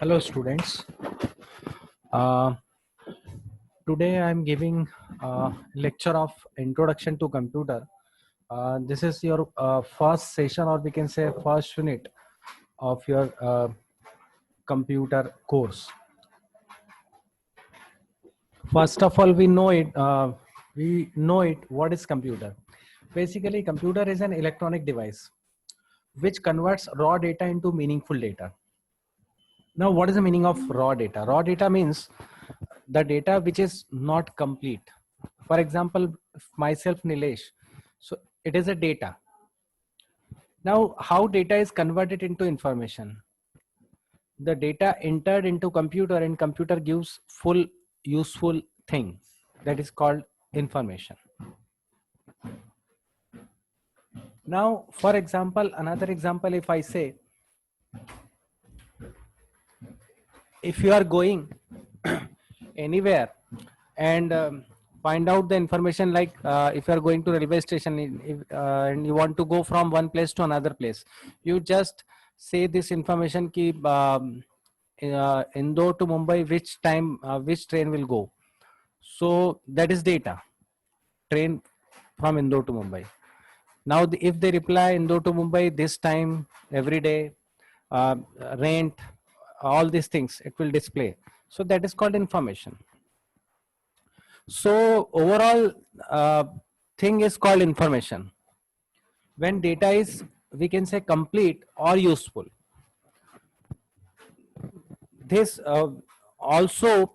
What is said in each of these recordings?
Hello students. Uh, Today I am giving a lecture of introduction to computer. This is your first session, or we can say first unit of your computer course. First of all, we know it. What is computer? Basically, computer is an electronic device which converts raw data into meaningful data. Now, what is the meaning of raw data? Raw data means the data which is not complete. For example, myself, Nilesh. So it is a data. Now, how data is converted into information? The data entered into computer, and computer gives full useful thing that is called information. Now, for example, another example, if I say, if you are going anywhere and find out the information, like if you are going to railway station, and you want to go from one place to another place, you just say this information ki Indore to Mumbai, which time which train will go. So that is data, train from Indore to Mumbai. Now if they reply Indore to Mumbai this time, every day, uh, rent, all these things, it will display. So that is called information. So overall thing is called information. When data is, we can say, complete or useful. This also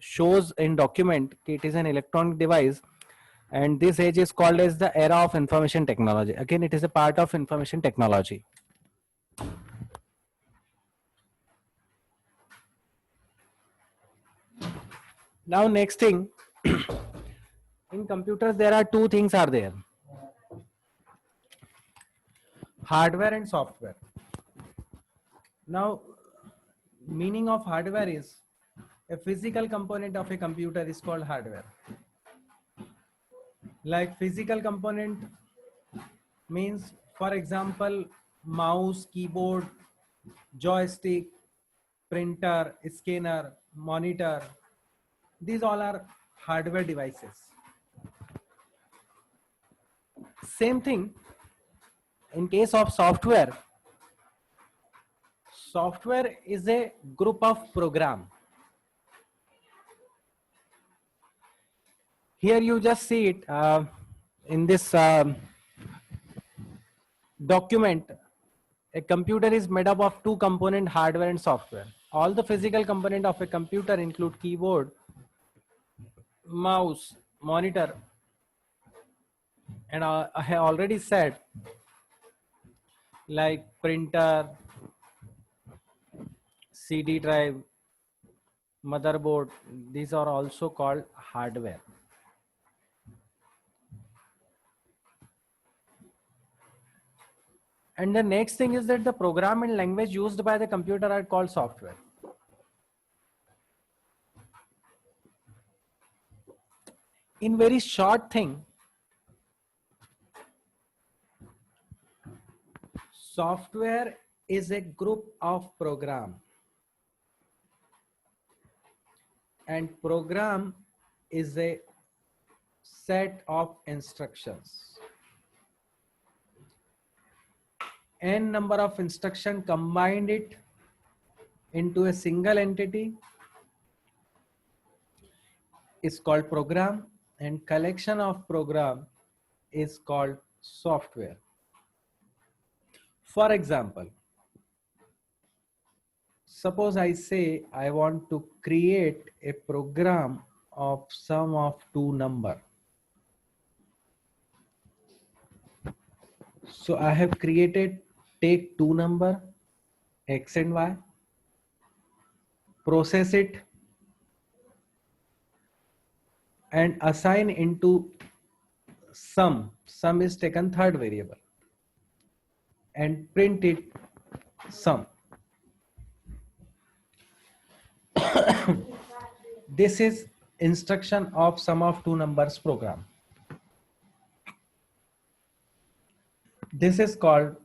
shows in document it is an electronic device, and this age is called as the era of information technology. Again, it is a part of information technology. Now next thing, in computers there are two things are there: hardware and software. Now, meaning of hardware is a physical component of a computer is called hardware. Like physical component means, for example, mouse, keyboard, joystick, printer, scanner, monitor. These all are hardware devices. Same thing in case of software. Software is a group of program. Here you just see it in this document. A computer is made up of two components, hardware and software. All the physical component of a computer include keyboard, mouse, monitor, and I have already said, like printer, CD drive, motherboard. These are also called hardware. And the next thing is that the program and language used by the computer are called software. In very short thing, software is a group of program, and program is a set of instructions. N number of instruction combined it into a single entity is called program, and collection of program is called software. For example, suppose I say I want to create a program of sum of two number. So I have created, take two number, X and Y, process it, and assign into sum. Sum is taken third variable, and print it sum. This is instruction of sum of two numbers program. This is called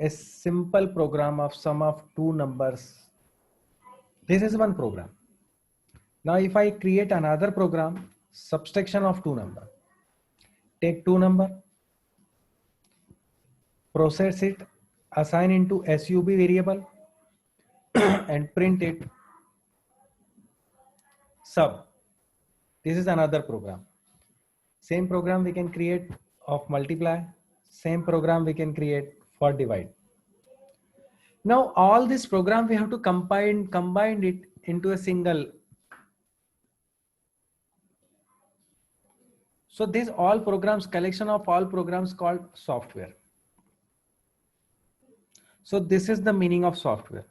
a simple program of sum of two numbers. This is one program. Now if I create another program, subtraction of two number, take two number, process it, assign into sub variable and print it sub. This is another program. Same program we can create of multiply, same program we can create for divide. Now all this program we have to combine it into a single. So this all programs, collection of all programs called software. So this is the meaning of software.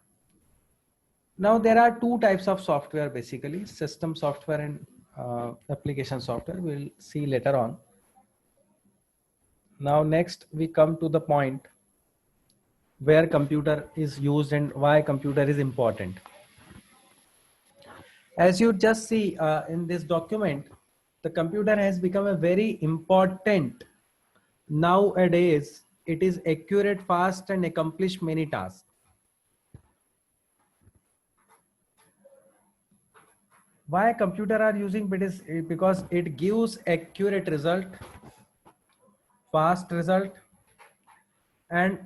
Now there are two types of software basically, system software and application software. We'll see later on. Now next we come to the point where computer is used and why computer is important. As you just see in this document, the computer has become a very important nowadays. It is accurate, fast and accomplish many tasks. Why computer are using? Because it gives accurate result, fast result, and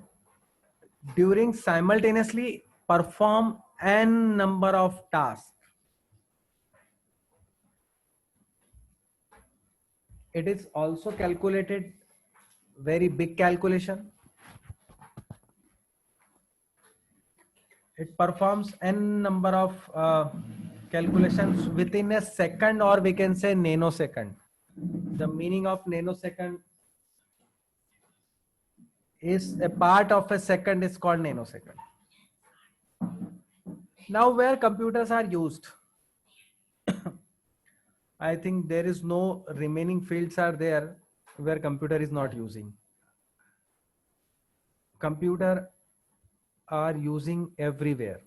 during simultaneously perform n number of tasks. It is also calculated very big calculation. It performs n number of calculations within a second, or we can say nanosecond. The meaning of nanosecond is a part of a second is called nanosecond. Now where computers are used, I think there is no remaining fields are there where computer is not using. Computer are using everywhere.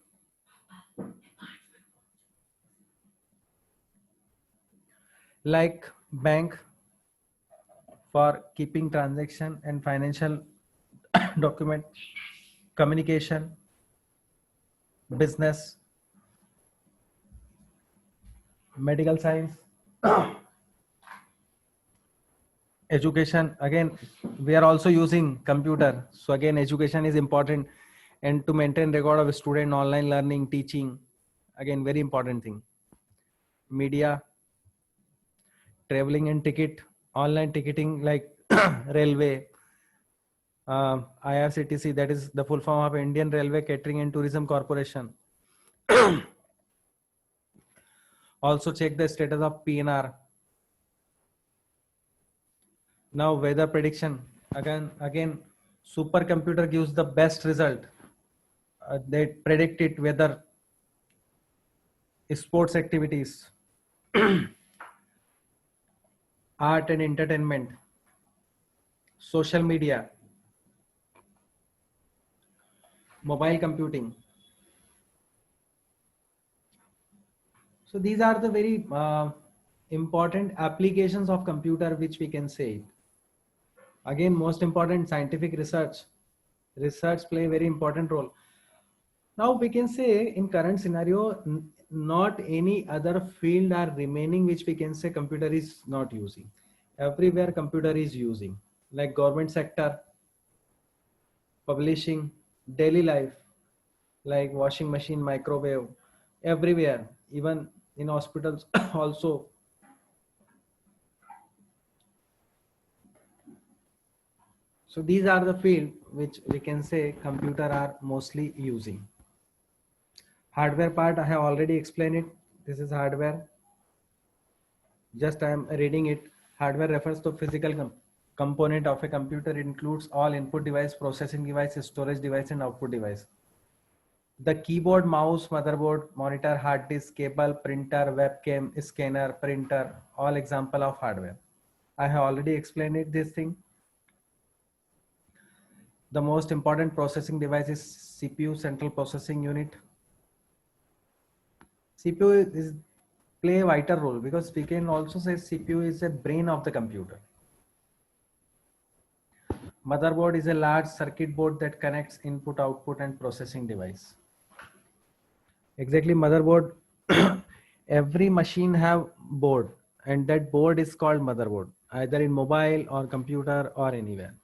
Like bank for keeping transaction and financial document, communication, business, medical science, education. Again, we are also using computer. So again, education is important, and to maintain record of student, online learning, teaching, again, very important thing. Media, traveling and ticket, online ticketing like railway, IRCTC, that is the full form of Indian Railway Catering and Tourism Corporation. Also check the status of PNR. Now weather prediction, again supercomputer gives the best result. They predict it, weather, sports activities, art and entertainment, social media, mobile computing. So these are the very important applications of computer which we can say. Again, most important, scientific research. Research play a very important role. Now we can say in current scenario, not any other field are remaining which we can say computer is not using. Everywhere computer is using, like government sector, publishing, daily life, like washing machine, microwave, everywhere, even in hospitals also. So these are the field which we can say computer are mostly using. Hardware part, I have already explained it. This is hardware. Just I am reading it. Hardware refers to physical component of a computer. It includes all input device, processing device, storage device, and output device. The keyboard, mouse, motherboard, monitor, hard disk, cable, printer, webcam, scanner, printer, all example of hardware. I have already explained it, this thing. The most important processing device is CPU, central processing unit. CPU is play a vital role because we can also say CPU is a brain of the computer. Motherboard is a large circuit board that connects input, output, and processing device. Exactly, motherboard. Every machine have board, and that board is called motherboard, either in mobile or computer or anywhere.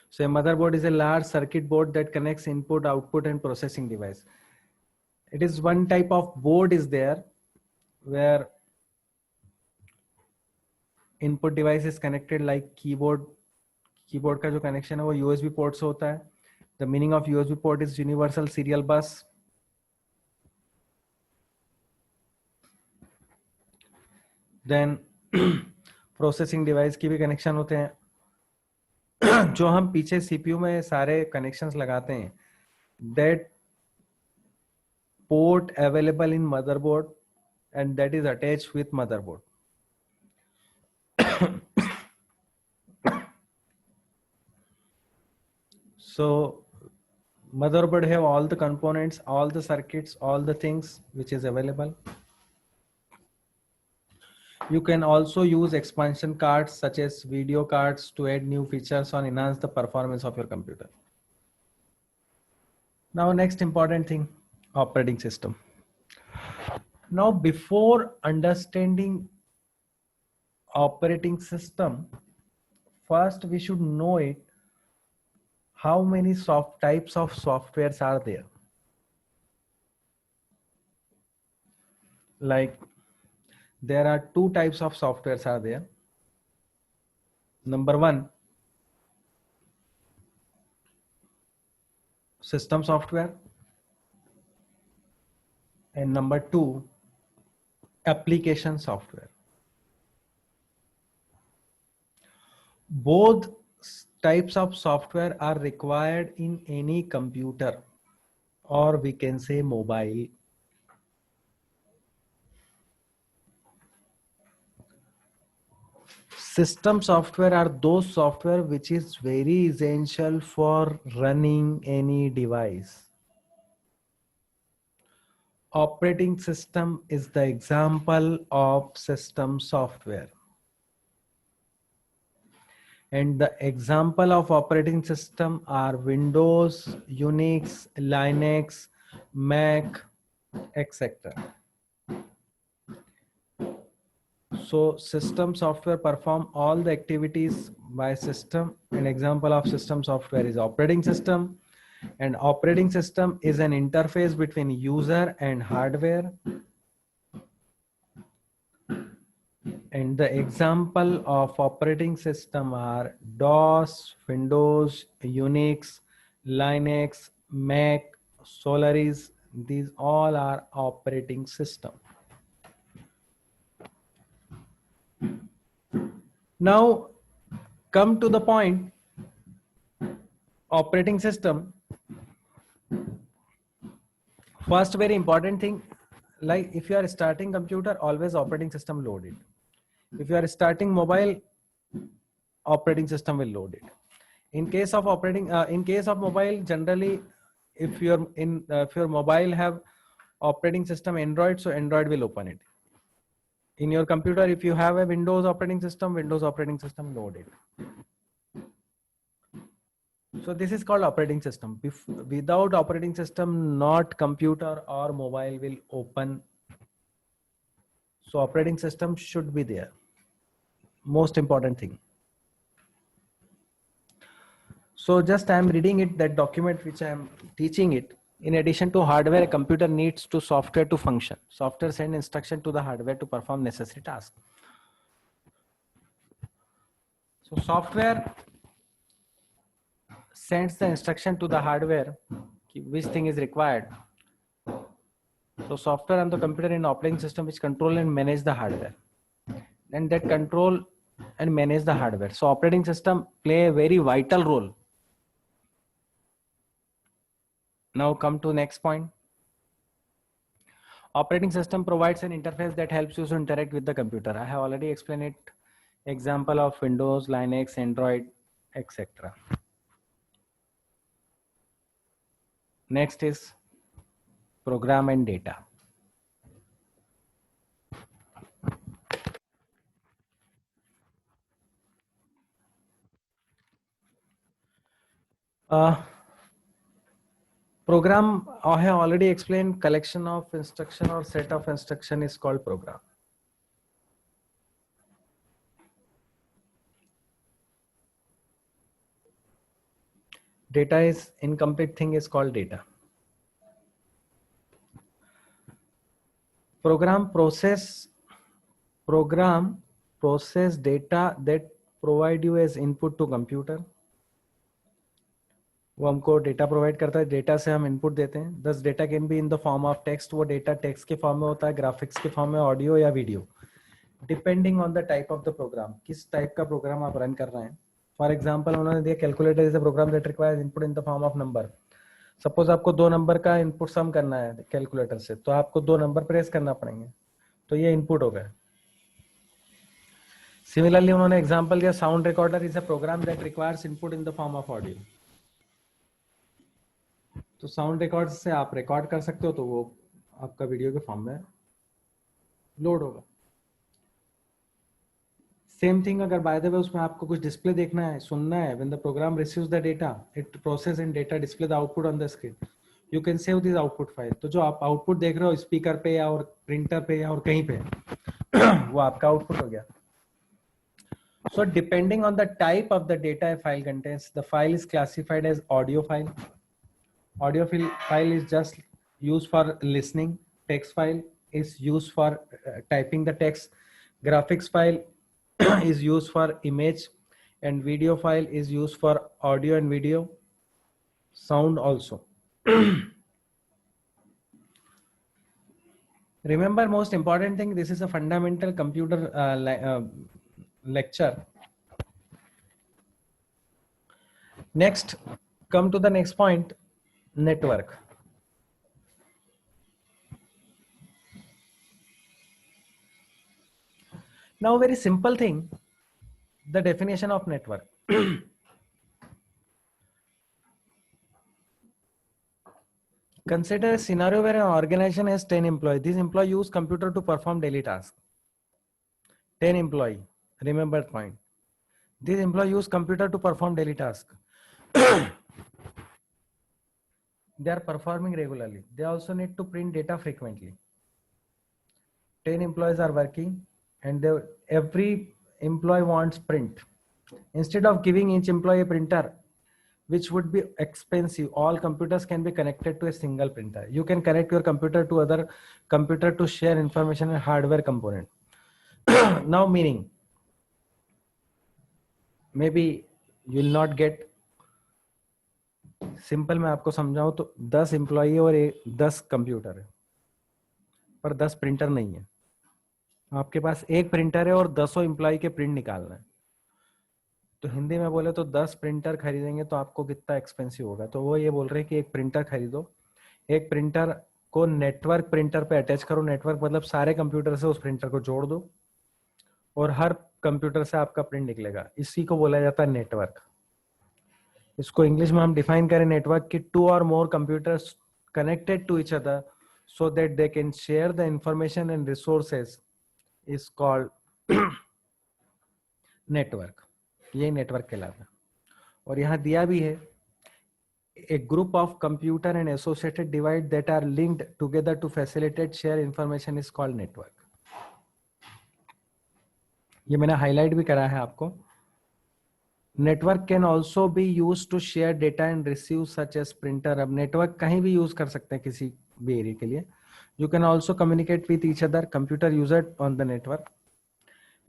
So a motherboard is a large circuit board that connects input, output, and processing device. It is one type of board is there where input device is connected like keyboard. Keyboard का जो connection है वो USB port से होता है. The meaning of USB port is universal serial bus. Then processing device की भी connection होते हैं जो हम पीछे सीपीयू में सारे कनेक्शंस लगाते हैं that port available in motherboard and that is attached with motherboard. So motherboard have all the components, all the circuits, all the things which is available. You can also use expansion cards such as video cards to add new features or enhance the performance of your computer. Now next important thing, operating system. Now before understanding operating system, first we should know it how many types of softwares are there. Like there are two types of softwares are there. Number one, system software, and number two, application software. Both types of software are required in any computer, or we can say mobile. System software are those software which is very essential for running any device. Operating system is the example of system software. And the example of operating system are Windows, Unix, Linux, Mac, etc. So system software perform all the activities by system. An example of system software is operating system. And operating system is an interface between user and hardware. And the example of operating system are DOS, Windows, Unix, Linux, Mac, Solaris. These all are operating system. Now come to the point, operating system. First very important thing, like if you are starting computer, always operating system loaded. If you are starting mobile, operating system will load it. In case of mobile, generally, if your mobile have operating system Android, so Android will open it. In your computer, if you have a Windows operating system load it. So this is called operating system. Without operating system, not computer or mobile will open. So operating system should be there. Most important thing. So just I am reading it, that document which I am teaching it. In addition to hardware, a computer needs to software to function. Software send instruction to the hardware to perform necessary tasks. So software sends the instruction to the hardware which thing is required. So software on the computer in operating system which control and manage the hardware, and that control and manage the hardware. So operating system play a very vital role. Now come to next point. Operating system provides an interface that helps you to interact with the computer. I have already explained it. Example of Windows, Linux, Android, etc. Next is program and data. Program, I have already explained, collection of instruction or set of instruction is called program. Data is incomplete thing is called data. Program process data that provide you as input to computer. वो हमको data provide करता है, data से हम input देते हैं. This data can be in the form of text, वो data text के फॉर्म में होता है, ग्राफिक्स के फॉर्म में, ऑडियो या video, depending on the type of the program. किस टाइप का प्रोग्राम आप रन कर रहे हैं. फॉर एग्जाम्पल उन्होंने दिया calculator is a program that requires input in the form of number. Suppose आपको 2 नंबर का इनपुट सम करना है कैलकुलेटर से, तो आपको 2 नंबर प्रेस करना पड़ेंगे, तो ये इनपुट हो गया. सिमिलरली उन्होंने एग्जांपल दिया sound recorder is a program that requires input in the form of audio. तो साउंड रिकॉर्ड से आप रिकॉर्ड कर सकते हो, तो वो आपका वीडियो के फॉर्म में लोड होगा. सेम थिंग अगर बाय द वे उसमें आपको कुछ डिस्प्ले देखना है, सुनना है, when the program receives the data it process in data display the output on the screen, you can save this output file. तो जो आप आउटपुट देख रहे हो स्पीकर पे या और प्रिंटर पे या और कहीं पे वो आपका आउटपुट हो गया. So depending on the type of the data a file contains, the file is classified as audio file. Audio file is just used for listening. Text file is used for typing the text. Graphics file is used for image, and video file is used for audio and video. Sound also. Remember, most important thing, this is a fundamental computer lecture. Next, come to the next point, network. Now, very simple thing, the definition of network. Consider a scenario where an organization has 10 employees. These employees use computer to perform daily tasks. 10 employees, remember the point. These employees use computer to perform daily tasks. They are performing regularly. They also need to print data frequently. 10 employees are working, and every employee wants print. Instead of giving each employee a printer, which would be expensive, all computers can be connected to a single printer. You can connect your computer to other computer to share information and hardware component. Now meaning, maybe you will not get. Simple मैं आपको समझाऊं तो 10 employee और 10 computer है, पर 10 printer नहीं है. आपके पास एक प्रिंटर है और 10 एम्प्लॉई के प्रिंट निकालना है. तो हिंदी में बोले तो 10 प्रिंटर खरीदेंगे तो आपको कितना एक्सपेंसिव होगा. तो वो ये बोल रहे हैं कि एक प्रिंटर खरीदो, एक प्रिंटर को नेटवर्क प्रिंटर पे अटैच करो. नेटवर्क मतलब सारे कंप्यूटर से उस प्रिंटर को जोड़ दो और हर कंप्यूटर से आपका प्रिंट निकलेगा. इसी को बोला जाता है नेटवर्क. इसको इंग्लिश में हम डिफाइन करें नेटवर्क की 2 or more computers connected to each other so that they can share the information and resources is called network. ये नेटवर्क कहलाता है. और यहाँ दिया भी है, a group of computer and associated device that are linked together to facilitate share information is called network. ये मैंने हाईलाइट भी करा है आपको. Network can also be use to share data and receive such as printer. अब network कहीं भी use कर सकते हैं किसी भी एरिया के लिए. You can also communicate with each other computer user on the network.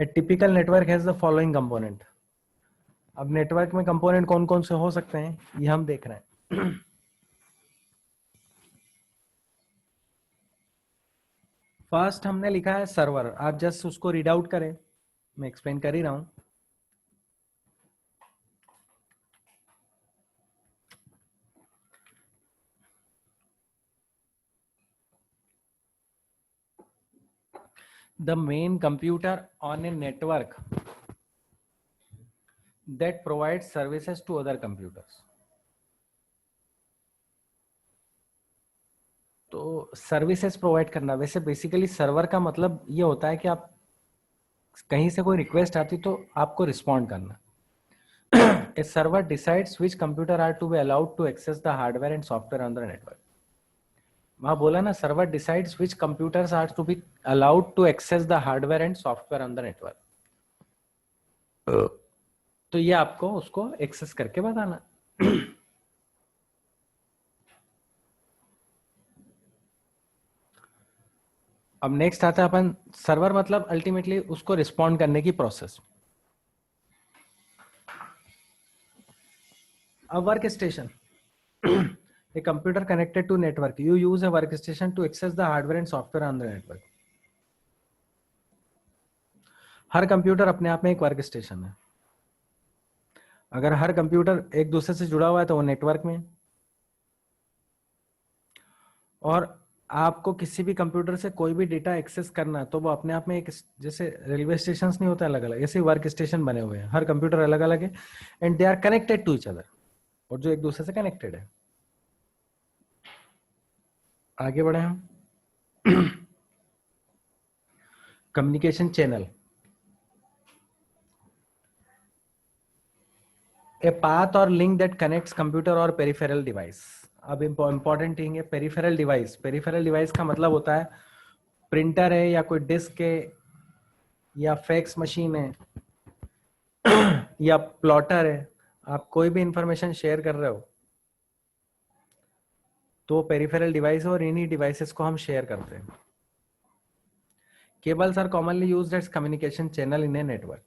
A typical network has the following component. अब नेटवर्क में कंपोनेंट कौन कौन से हो सकते हैं ये हम देख रहे हैं. फर्स्ट हमने लिखा है सर्वर. आप जस्ट उसको रीड आउट करें, मैं एक्सप्लेन कर ही रहा हूं. The main computer on a network that provides services to other computers. तो सर्विसेज प्रोवाइड करना, वैसे बेसिकली सर्वर का मतलब ये होता है कि आप कहीं से कोई रिक्वेस्ट आती तो आपको रिस्पॉन्ड करना. A server decides which computer are to be allowed to access the hardware and software on the network. वहाँ बोला ना, server decides which computers are to be allowed to access the hardware and software on the network. तो ये आपको उसको access करके बताना. अब नेक्स्ट आता है अपन सर्वर, मतलब अल्टीमेटली उसको रिस्पॉन्ड करने की process. A workstation. A computer connected to network. You use a workstation to access the hardware and software on the network. Her computer अपने आप में एक वर्क स्टेशन है. अगर हर कंप्यूटर एक दूसरे से जुड़ा हुआ है तो वो नेटवर्क में. और आपको किसी भी कंप्यूटर से कोई भी डेटा एक्सेस करना है तो वो अपने आप में एक, जैसे रेलवे स्टेशन नहीं होता अलग अलग, ऐसे वर्क स्टेशन बने हुए हैं. हर कंप्यूटर अलग अलग है and they are connected to each other, और जो एक दूसरे से कनेक्टेड है. आगे बढ़े हम. Communication channel. A path or link that connects computer or peripheral device. अब इंपॉर्टेंट थिंग है पेरिफेरल डिवाइस. पेरिफेरल डिवाइस का मतलब होता है प्रिंटर है या कोई डिस्क है या फैक्स मशीन है या प्लॉटर है. आप कोई भी इंफॉर्मेशन शेयर कर रहे हो तो पेरिफेरल डिवाइस और इन्हीं डिवाइसेस को हम शेयर करते हैं. Cables are commonly used as communication channel in a network.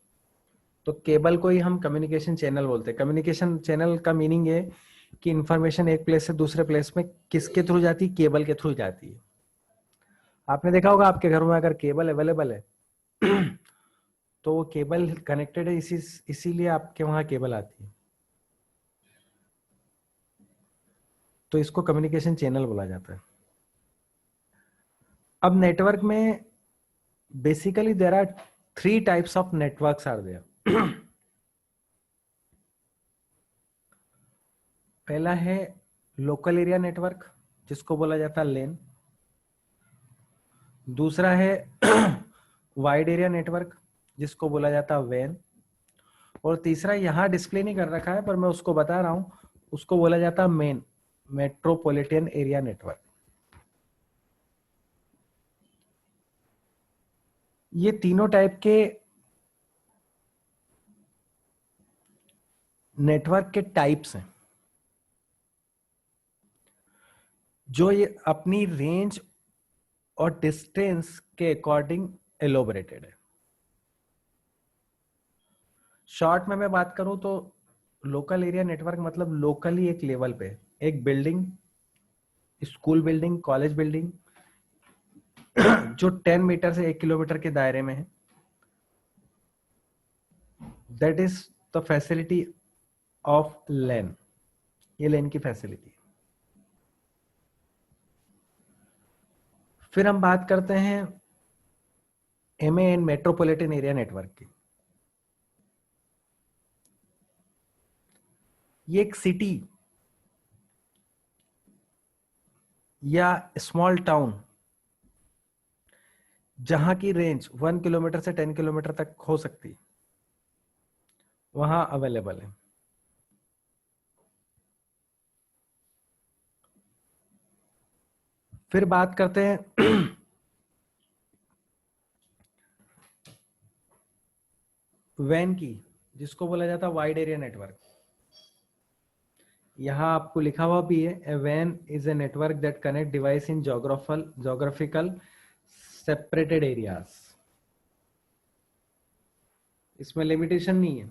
तो केबल को ही हम कम्युनिकेशन चैनल बोलते हैं. कम्युनिकेशन चैनल का मीनिंग है कि इंफॉर्मेशन एक प्लेस से दूसरे प्लेस में किसके थ्रू जाती है, केबल के थ्रू जाती है. आपने देखा होगा आपके घर में अगर केबल अवेलेबल है तो वो केबल कनेक्टेड है, इसीलिए आपके वहां केबल आती है. तो इसको कम्युनिकेशन चैनल बोला जाता है. अब नेटवर्क में basically there are 3 types of networks are there. पहला है लोकल एरिया नेटवर्क जिसको बोला जाता है लेन. दूसरा है वाइड एरिया नेटवर्क जिसको बोला जाता है वैन. और तीसरा यहां डिस्प्ले नहीं कर रखा है पर मैं उसको बता रहा हूं, उसको बोला जाता है मेन मेट्रोपॉलिटन एरिया नेटवर्क. ये तीनों टाइप के नेटवर्क के टाइप्स हैं जो ये अपनी रेंज और डिस्टेंस के अकॉर्डिंग एलोबरेटेड है. शॉर्ट में मैं बात करूं तो लोकल एरिया नेटवर्क मतलब लोकली एक लेवल पे एक building, school building, college building जो 10 मीटर से 1 किलोमीटर के दायरे में है, that is the facility of LAN. ये लेन की फैसिलिटी. फिर हम बात करते हैं एमएएन मेट्रोपॉलिटन एरिया नेटवर्क की. ये एक सिटी या स्मॉल टाउन जहां की रेंज 1 किलोमीटर से 10 किलोमीटर तक हो सकती है, वहां अवेलेबल है. फिर बात करते हैं वैन की जिसको बोला जाता है वाइड एरिया नेटवर्क. यहां आपको लिखा हुआ भी है ए वैन is a network that connect device in geographical separated areas. इसमें लिमिटेशन नहीं है.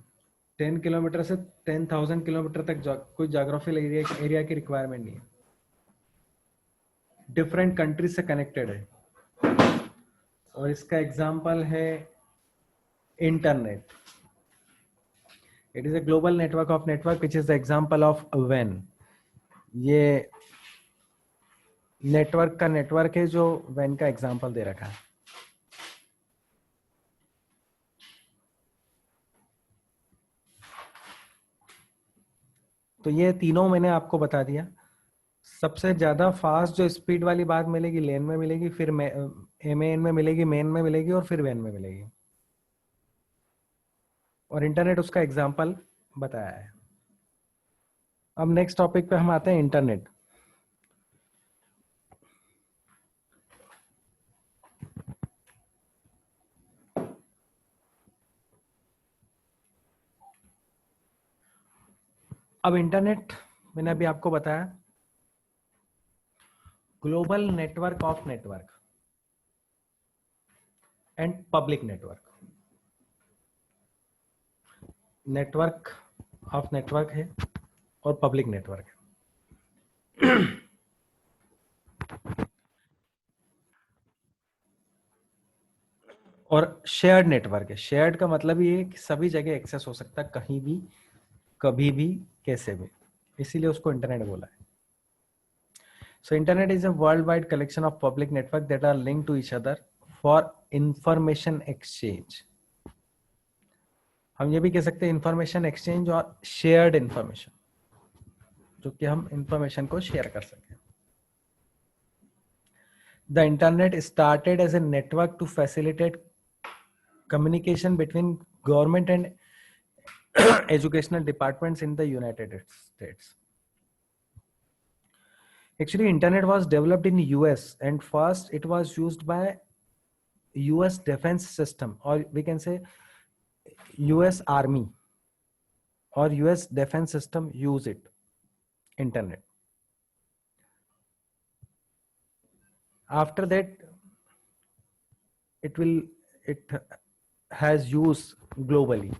10 किलोमीटर से 10,000 किलोमीटर तक कोई जोग्राफिकल एरिया की रिक्वायरमेंट नहीं है. डिफरेंट कंट्रीज से कनेक्टेड है. और इसका एग्जांपल है internet. It is a global network of network which is the example of WAN. ये नेटवर्क का नेटवर्क है जो WAN का एग्जांपल दे रखा है. तो ये तीनों मैंने आपको बता दिया. सबसे ज्यादा फास्ट जो स्पीड वाली बात मिलेगी लेन में मिलेगी, फिर एमएएन में मिलेगी, मेन में मिलेगी और फिर वैन में मिलेगी. और इंटरनेट उसका एग्जांपल बताया है. अब नेक्स्ट टॉपिक पे हम आते हैं, इंटरनेट। अब इंटरनेट मैंने अभी आपको बताया, global network of network and public network. Network of network है और पब्लिक नेटवर्क है। और शेयर्ड नेटवर्क है। शेयर्ड का मतलब ये है कि सभी जगह एक्सेस हो सकता है, कहीं भी, कभी भी, कैसे भी, इसीलिए उसको इंटरनेट बोला है। So internet is a worldwide collection of public network that are linked to each other for information exchange. हम ये भी कह सकते हैं इंफॉर्मेशन एक्सचेंज और शेयर्ड इंफॉर्मेशन, जो कि हम इंफॉर्मेशन को शेयर कर सकें। The internet started as a network to facilitate communication between government and educational departments in the United States. Actually, internet was developed in US and first it was used by US defense system, or we can say US Army or US defense system use it, internet. After that, it has use globally,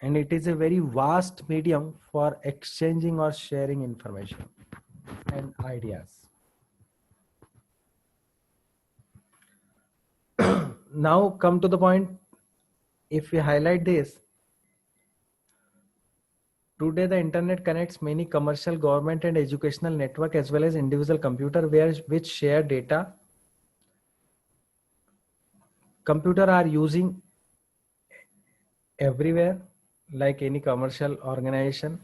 and it is a very vast medium for exchanging or sharing information and ideas. Now come to the point. If we highlight this, today the internet connects many commercial, government and educational network as well as individual computer which share data. Computer are using everywhere, like any commercial organization,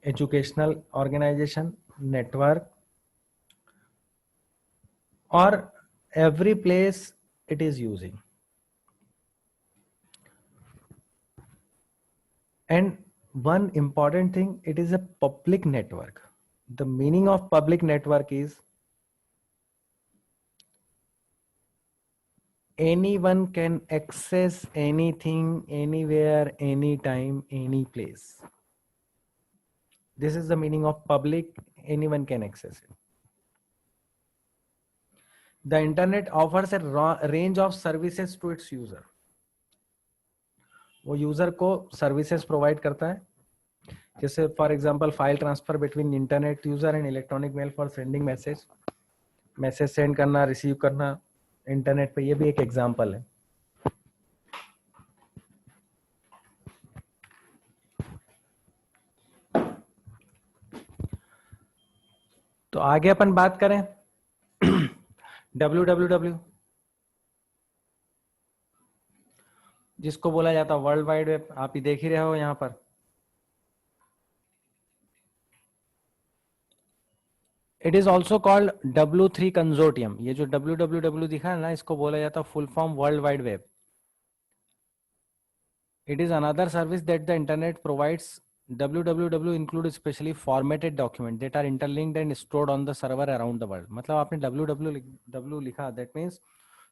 educational organization, network, or every place it is using. And one important thing, it is a public network. The meaning of public network is anyone can access anything, anywhere, anytime, any place. This is the meaning of public. Anyone can access it. The internet offers a range of services to its user. वो user को services provide करता है, जैसे for example file transfer between internet user and electronic mail for sending message, message send करना, receive करना internet पे, ये भी एक एग्जांपल है। तो आगे अपन बात करें www, जिसको बोला जाता है वर्ल्ड वाइड वेब। आप ही देख ही रहे हो यहाँ पर। It is also called W3 consortium. ये जो www दिखा है ना, इसको बोला जाता है full form world wide web. It is another service that the internet provides. www include specially formatted documents that are interlinked and stored on the server around the world. मतलब आपने www लिखा, that means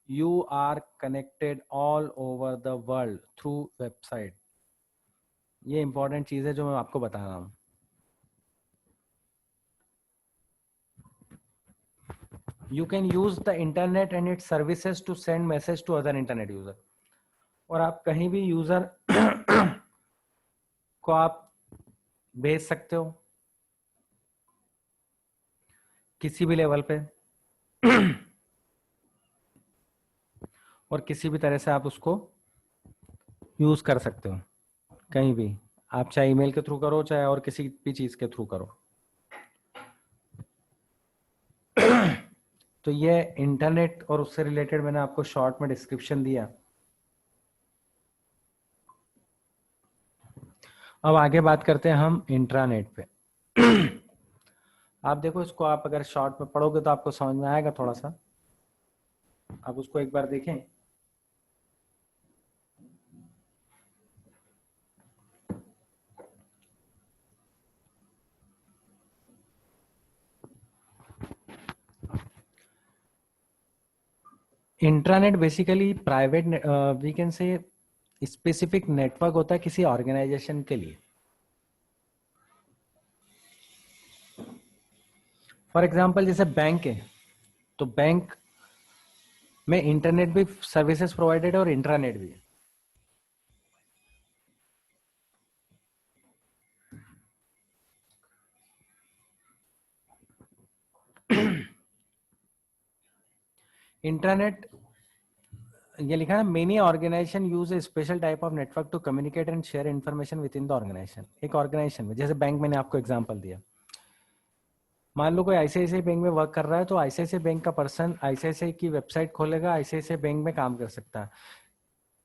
you are connected all over the world through website. ये important चीज है जो मैं आपको बता रहा हूँ। You can use the internet and its services to send message to other internet user. और आप कहीं भी यूजर को आप भेज सकते हो किसी भी लेवल पे और किसी भी तरह से आप उसको यूज कर सकते हो कहीं भी। आप चाहे ईमेल के थ्रू करो, चाहे और किसी भी चीज के थ्रू करो। तो ये इंटरनेट और उससे रिलेटेड मैंने आपको शॉर्ट में डिस्क्रिप्शन दिया। अब आगे बात करते हैं हम इंट्रानेट पे। आप देखो, इसको आप अगर शॉर्ट में पढ़ोगे तो आपको समझ में आएगा थोड़ा सा। आप उसको एक बार देखें। Intranet basically private we can say specific network होता है किसी ऑर्गेनाइजेशन के लिए. फॉर एग्जांपल जैसे बैंक है, तो बैंक में इंटरनेट भी सर्विसेज प्रोवाइडेड है और इंट्रानेट भी है. इंटरनेट ये लिखा है many organization use a special type of network to communicate and share information with in the organization. एक ऑर्गेनाइजेशन में जैसे बैंक, मैंने आपको एग्जांपल दिया, मान लो कोई आईसीआईसीआई बैंक में वर्क कर रहा है, तो आईसीआईसीआई बैंक का पर्सन आईसीआईसीआई की वेबसाइट खोलेगा, आईसीआईसीआई बैंक में काम कर सकता है.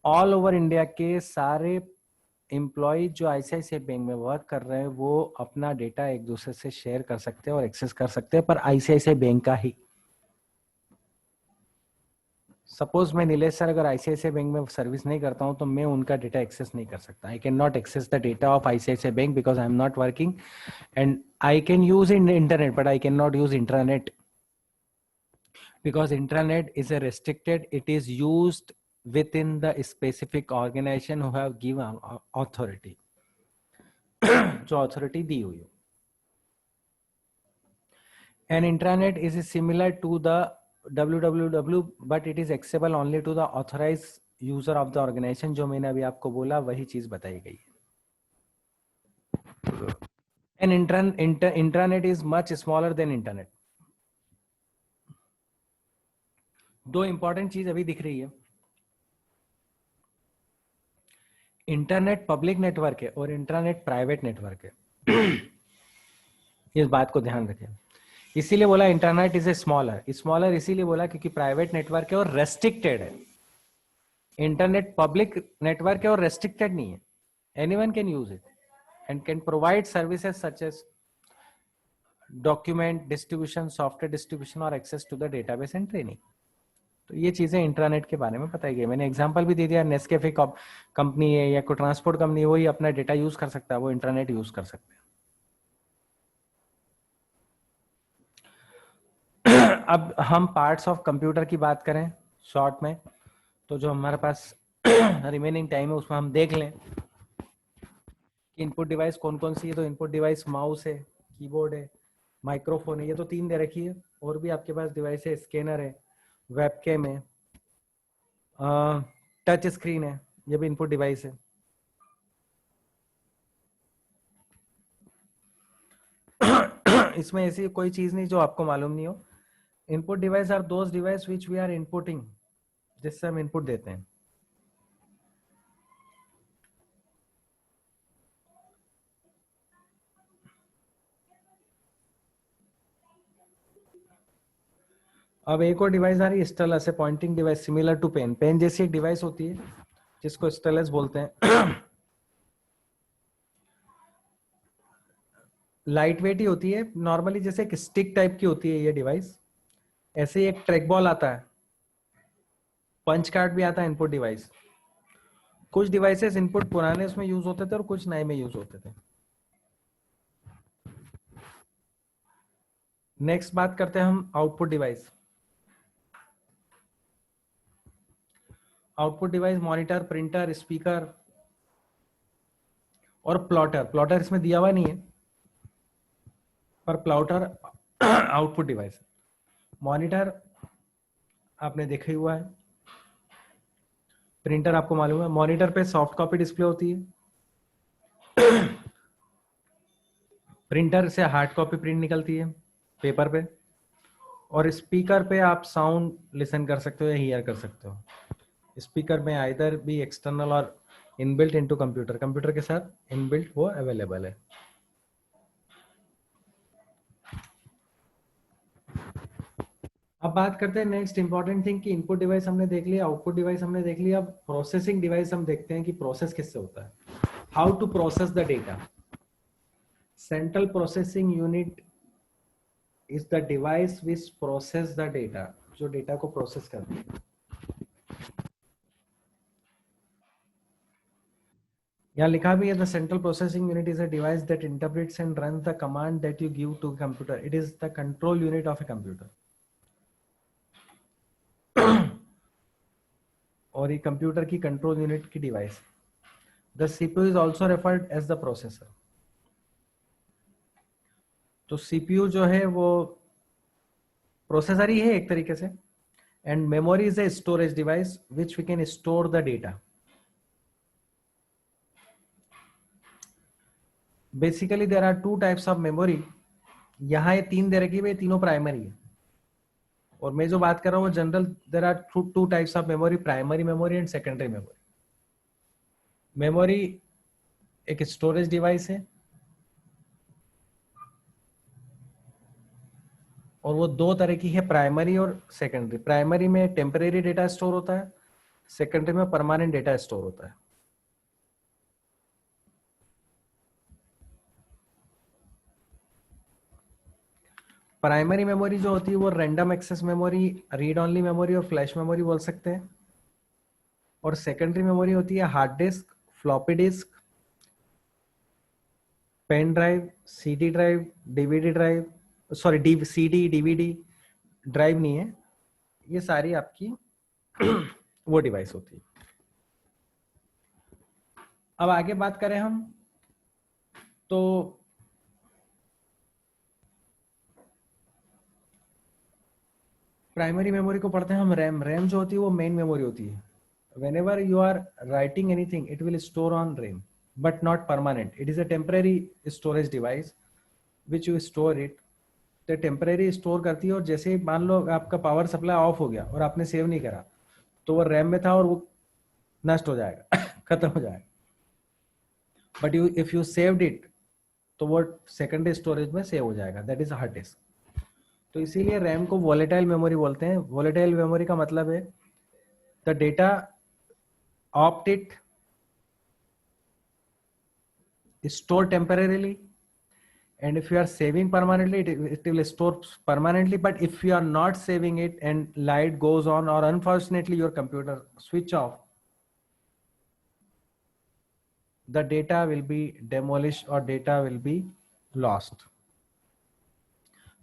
ऑल ओवर इंडिया के सारे एम्प्लॉय जो आईसीआईसीआई बैंक में वर्क कर रहे हैं वो अपना डेटा एक दूसरे से शेयर कर सकते हैं और एक्सेस कर सकते हैं, पर आईसीआईसीआई बैंक का ही. सपोज मैं नीलेश सर अगर आईसीआईसीआई बैंक में सर्विस नहीं करता हूं तो मैं उनका डेटा एक्सेस नहीं कर सकता. I can not access the data of ICICI bank because I am not working and I can use in internet but I can not use internet because intranet is a restricted, it is used within the specific organization who have given authority. जो authority दी हुई हो. An intranet is similar to the www but it is accessible only to the authorized user of the organization. जो मैंने अभी आपको बोला वही चीज बताई गई है. An intranet is much smaller than internet. दो इंपॉर्टेंट चीज अभी दिख रही है. इंटरनेट पब्लिक नेटवर्क है और इंटरनेट प्राइवेट नेटवर्क है. इस बात को ध्यान रखें. इसीलिए बोला इंटरनेट इज ए स्मॉलर इसीलिए बोला क्योंकि प्राइवेट नेटवर्क है और रेस्ट्रिक्टेड है. इंटरनेट पब्लिक नेटवर्क है और रेस्ट्रिक्टेड नहीं है. Anyone can use it and can provide services such as document distribution, software distribution और access to the database and training. तो ये चीजें इंटरनेट के बारे में बताई गई. मैंने एग्जांपल भी दे दिया. नेस्कैफे कंपनी है या कोई ट्रांसपोर्ट कंपनी है, वही अपना डेटा यूज कर सकता है, वो इंटरनेट यूज कर सकते हैं. अब हम पार्ट्स ऑफ कंप्यूटर की बात करें शॉर्ट में, तो जो हमारे पास रिमेनिंग टाइम है उसमें हम देख लें कि इनपुट डिवाइस कौन कौन सी है. तो इनपुट डिवाइस माउस है, कीबोर्ड है, माइक्रोफोन है, ये तो 3 दे रखी है. और भी आपके पास डिवाइस है, स्कैनर है, वेबकैम है, टच स्क्रीन है, ये भी इनपुट डिवाइस है. इसमें ऐसी कोई चीज नहीं जो आपको मालूम नहीं हो. Input device are those device which we are inputting, जिससे हम इनपुट देते हैं. अब एक और डिवाइस आ रही है स्टेलस है, pointing device similar to pen. Pen जैसी एक डिवाइस होती है जिसको स्टेलस बोलते हैं. लाइट वेट ही होती है नॉर्मली, जैसे एक स्टिक टाइप की होती है ये डिवाइस. ऐसे ही एक ट्रैक बॉल आता है, पंच कार्ड भी आता है इनपुट डिवाइस. कुछ डिवाइसेस इनपुट पुराने उसमें यूज होते थे और कुछ नए में यूज होते थे. नेक्स्ट बात करते हैं हम output device. Output device monitor, printer, speaker और प्लॉटर. प्लॉटर इसमें दिया हुआ नहीं है पर प्लॉटर आउटपुट डिवाइस. मॉनिटर आपने देखा ही हुआ है. प्रिंटर आपको मालूम है. मॉनिटर पे सॉफ्ट कॉपी डिस्प्ले होती है. प्रिंटर से हार्ड कॉपी प्रिंट निकलती है पेपर पे. और स्पीकर पे आप साउंड लिसन कर सकते हो या हियर कर सकते हो. स्पीकर में आइदर भी एक्सटर्नल और इनबिल्ट इनटू कंप्यूटर, कंप्यूटर के साथ इनबिल्ट वो अवेलेबल है. अब बात करते हैं नेक्स्ट इंपॉर्टेंट थिंग कि इनपुट डिवाइस हमने देख लिया, आउटपुट डिवाइस हमने देख लिया. अब प्रोसेसिंग डिवाइस हम देखते हैं कि प्रोसेस किससे होता है. How to process the data. Central processing unit is the device which process the data, जो डेटा को प्रोसेस करती है. यहाँ लिखा भी है the central processing unit is a device that interprets and run the command that you give to computer. It is the control unit of a computer. और ये कंप्यूटर की कंट्रोल यूनिट की device. The CPU is also referred as the processor. तो CPU जो है वो processor ही है एक तरीके से, and memory is a storage device which we can store the data. Basically there are two types of memory. यहाँ ये तीन दे रखी है, तीनों प्राइमरी है, और मैं जो बात कर रहा हूँ general, there are two types of memory, primary memory and secondary memory. Memory एक स्टोरेज डिवाइस है, और वो दो तरह की है, प्राइमरी और सेकेंडरी। प्राइमरी में टेम्परेरी डेटा स्टोर होता है, सेकेंडरी में परमानेंट डेटा स्टोर होता है। प्राइमरी मेमोरी जो होती है वो random access memory, read only memory और फ्लैश मेमोरी बोल सकते हैं। और सेकेंडरी मेमोरी होती है hard disk, floppy disk, pen drive, CD drive, DVD drive, sorry CD DVD drive नहीं है, ये सारी आपकी वो डिवाइस होती है। अब आगे बात करें हम, तो प्राइमरी मेमोरी को पढ़ते हैं हम रैम। रैम जो होती है वो मेन मेमोरी होती है। whenever you are writing anything it will store on RAM but not permanent. It is a temporary storage device which you store it. तो टेम्परेरी स्टोर करती है, और जैसे ही मान लो आपका पावर सप्लाई ऑफ हो गया और आपने सेव नहीं करा, तो वो रैम में था और वो नष्ट हो जाएगा खत्म हो जाएगा। But you if you saved it तो वो सेकेंडरी स्टोरेज में सेव हो जाएगा, दैट इज हार्ड डिस्क। तो इसीलिए रैम को वोलेटाइल मेमोरी बोलते हैं। वोलेटाइल मेमोरी का मतलब है the data opt it store temporarily, and if you are saving permanently it will store permanently. But if you are not saving it and light goes on, or unfortunately your computer switch off, the data will be demolished or data will be lost.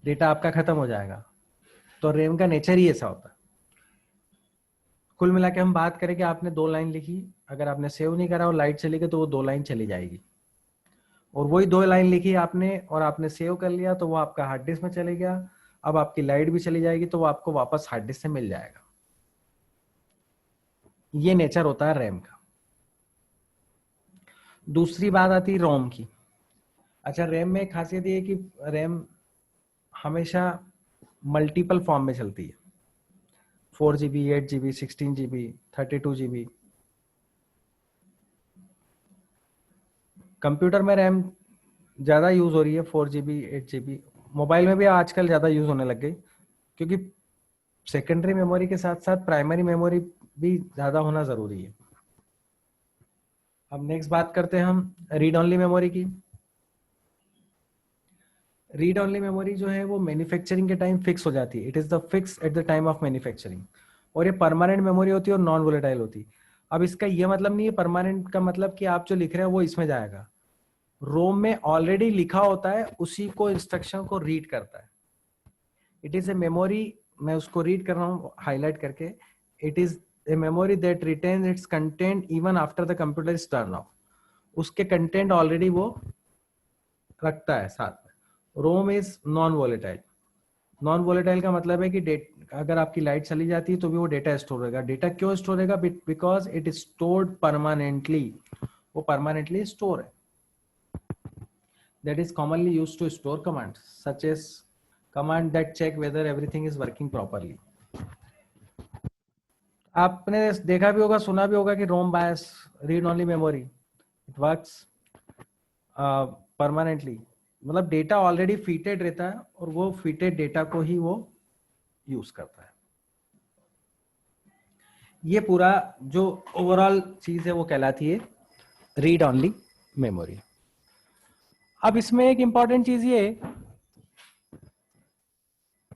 Data आपका खत्म हो जाएगा। तो RAM का nature ही ऐसा होता है। कुल मिला के हम बात करें कि आपने 2 लाइन लिखी, अगर आपने सेव नहीं करा और लाइट चली गई तो वो 2 लाइन चली जाएगी, और वही 2 लाइन लिखी आपने और आपने सेव कर लिया तो वो आपका हार्ड डिस्क में चले गया। अब आपकी लाइट भी चली जाएगी तो वो आपको वापस हार्ड डिस्क से मिल जाएगा। ये नेचर होता है रैम का। दूसरी बात आती है रोम की। अच्छा, रैम में एक खासियत ये है कि रैम हमेशा मल्टीपल फॉर्म में चलती है, 4GB, 8GB, 16GB, 32GB। Computer में रैम ज़्यादा यूज़ हो रही है, 4GB, 8GB। मोबाइल में भी आजकल ज़्यादा यूज़ होने लग गई, क्योंकि सेकेंडरी मेमोरी के साथ साथ प्राइमरी मेमोरी भी ज़्यादा होना ज़रूरी है। अब नेक्स्ट बात करते हैं हम रीड ओनली मेमोरी की। रीड ओनली मेमोरी जो है वो मैन्युफैक्चरिंग के टाइम फिक्स हो जाती है, it is the fix at the time of manufacturing. और ये परमानेंट मेमोरी होती है और नॉन वोलेटाइल होती है। अब इसका ये मतलब नहीं है, परमानेंट का मतलब कि आप जो लिख रहे हैं वो इसमें जाएगा। रोम में ऑलरेडी लिखा होता है, उसी को इंस्ट्रक्शन को रीड करता है। इट इज ए मेमोरी, मैं उसको रीड कर रहा हूँ हाईलाइट करके। It is a memory that retains its content even after the computer is turn off. उसके कंटेंट ऑलरेडी वो रखता है साथ में। ROM is non volatile. Non volatile का मतलब है कि अगर आपकी लाइट चली जाती है तो भी वो डेटा स्टोर होगा। डेटा क्यों स्टोर होगा? Because it is stored permanently, वो परमानेंटली स्टोर है। That is commonly used to store commands such as command that check whether everything is working properly. आपने देखा भी होगा, सुना भी होगा कि रोम बायस read only memory, it works permanently. मतलब डेटा ऑलरेडी फीटेड रहता है और वो फीटेड डेटा को ही वो यूज करता है। ये पूरा जो ओवरऑल चीज है वो कहलाती है रीड ओनली मेमोरी। अब इसमें एक इंपॉर्टेंट चीज ये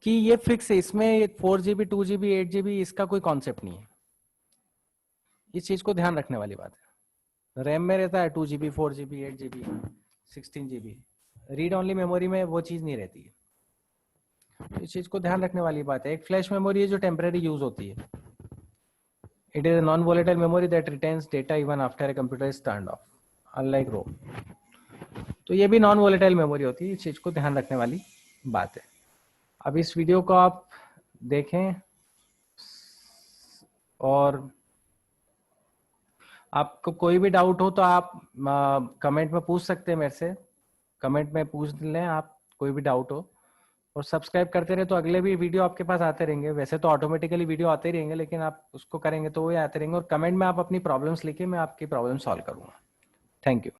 कि ये फिक्स है, इसमें 4GB, 2GB, 8GB इसका कोई कॉन्सेप्ट नहीं है। इस चीज को ध्यान रखने वाली बात है। रैम में रहता है 2GB, 4GB, 8GB, 16GB। Read only memory में वो चीज नहीं रहती है। इस चीज को ध्यान रखने वाली बात है। एक फ्लैश मेमोरी है जो टेम्परेरी यूज होती है, It is a non-volatile memory that retains data even after a computer is turned off, unlike ROM. तो ये भी नॉन वोलेटाइल मेमोरी होती है, इस चीज को ध्यान रखने वाली बात है. अब इस वीडियो को आप देखें और आपको कोई भी डाउट हो तो आप कमेंट में पूछ सकते हैं मेरे से. कमेंट में पूछ लें आप, कोई भी डाउट हो. और सब्सक्राइब करते रहे तो अगले भी वीडियो आपके पास आते रहेंगे. वैसे तो ऑटोमेटिकली वीडियो आते ही रहेंगे, लेकिन आप उसको करेंगे तो वो आते रहेंगे. और कमेंट में आप अपनी प्रॉब्लम्स लिखिए, मैं आपकी प्रॉब्लम सॉल्व करूंगा. Thank you.